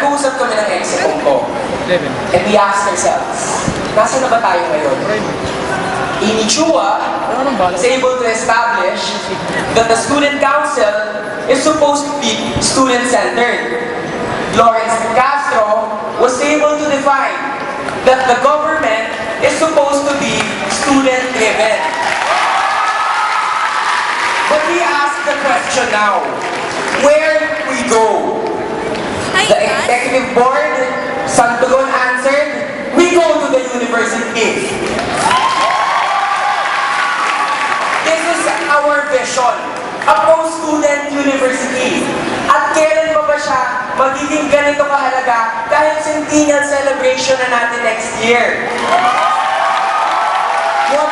nag-uusap kami ng ex-com ko. And we asked ourselves, nasa na ba tayo ngayon? Inichua is able to establish that the student council is supposed to be student-centered. Lawrence Castro was able to define that the government is supposed to be student-driven. But we ask the question now, where we go? The executive board, Santugon answered, we go to the university. This is our vision, a pro-student university. At kailan pa ba siya magiging ganito kahalaga dahil centennial celebration na natin next year? What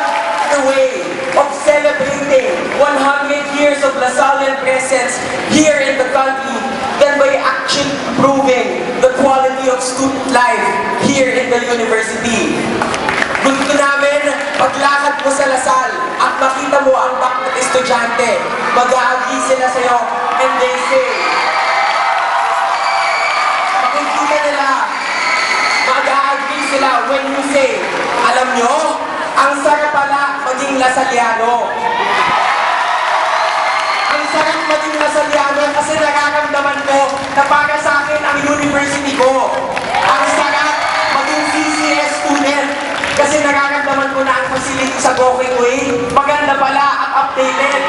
the way of celebrating 100 years of Lasallian presence here in the country than by actually improving the quality of student life here in the university. Gusto namin, paglakad mo sa Lasal at makita mo ang bakit estudyante, mag-a-agree sila sa'yo and they say, makikita nila, mag-a-agree sila when you say, alam nyo, ang sarap pala maging Lasaliano. Ang sarap maging Lasaliano kasi nararamdaman ko na para sa akin ang university ko. Ang sarap maging CCS student kasi nararamdaman ko na ang facility sa Gokeng Way maganda pala at updated.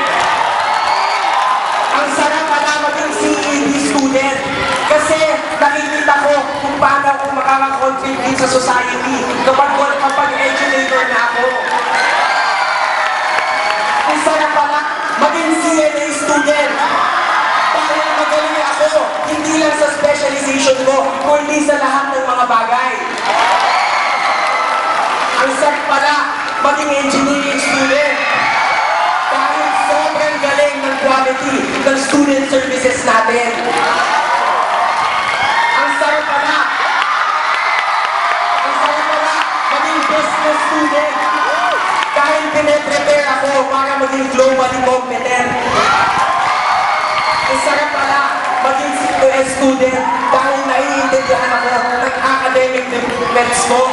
Ang sarap pala maging CED student kasi nakikita ko kung paano ako makakakontribute sa society kapag educator na ako. Ang sarap pala maging CNA student dahil magaling ako hindi lang sa specialization ko kundi sa lahat ng mga bagay. Ang sarap pala maging engineering student dahil sobrang galing ng quality ng student services natin. Ang sarap pala maging business student dahil pine-prepare ako para maging globally competent. Ang sarap pala maging COS student dahil naiintindihan ako ng academic developments ko.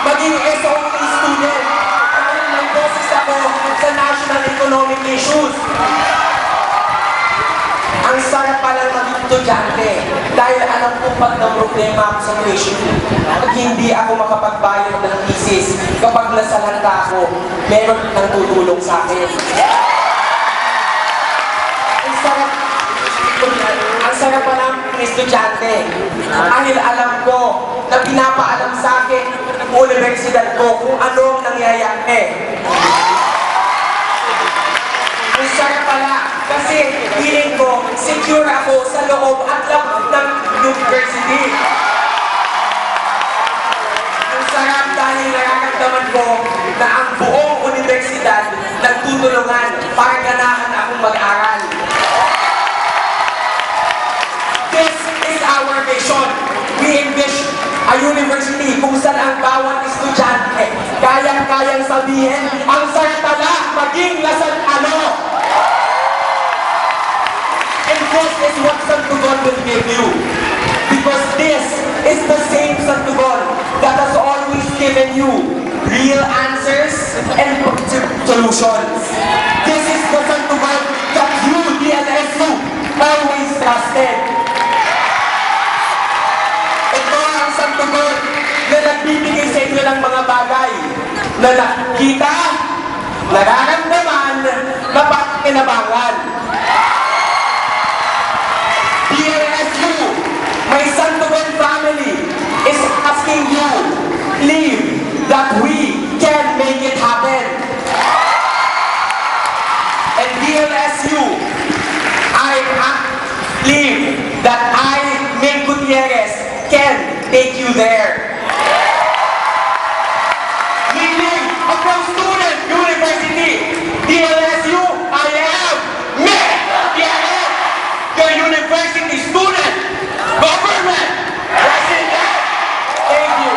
Maging SOE student dahil may boses ako sa national economic issues. Ang sarap palang maging estudyante dahil alam ko pag ng problema ako sa tuition at hindi ako makapagbayad ng thesis kapag nasalanta ako, meron nang tutulong sa akin. Ang sarap palang estudyante dahil alam ko na pinapaalam sa akin ng universidad ko kung ano ang nangyayari. Ang sarap pala kasi feeling ko secure ako sa loob at labas ng university. Ang sarap dahil nararamdaman ko na ang buong universidad nagtutulungan para ganahan akong mag-aral. This is our vision. We envision a university kung saan ang bawat estudyante kayang-kayang sabihin, ang sarap pala maging Lasaliano. And this is what Santugon will give you. Because this is the same Santugon that has always given you real answers and solutions. This is the Santugon that you, DLSU, always trusted. Ito ang Santugon na nagbibigay sa inyo ng mga bagay na nakikita, nararamdaman, na pakinabangan. DLSU, my Santugon family is asking you, believe that we can make it happen. And DLSU, I believe that I, Meg Gutierrez, can take you there. Leading a pro-student university, DLSU, I am Meg Gutierrez, the university student government president. Thank you.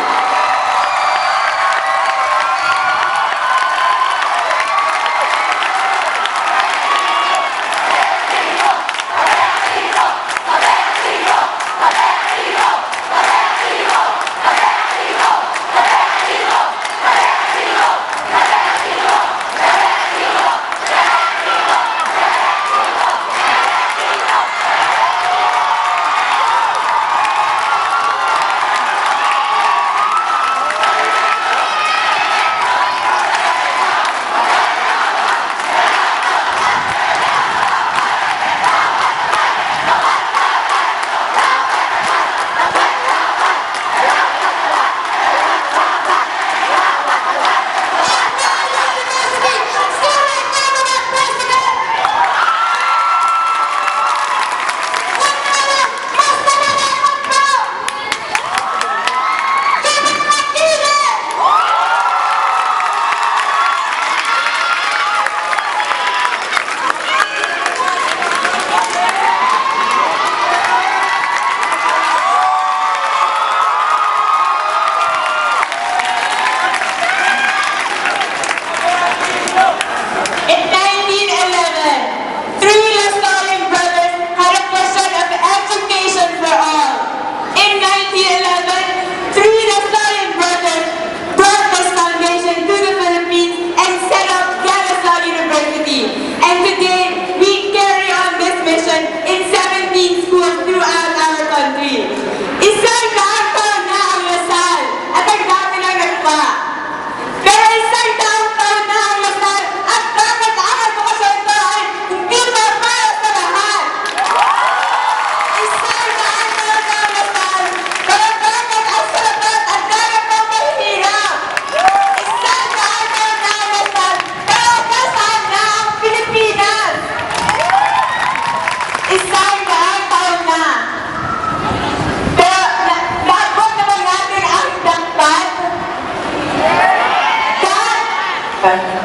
But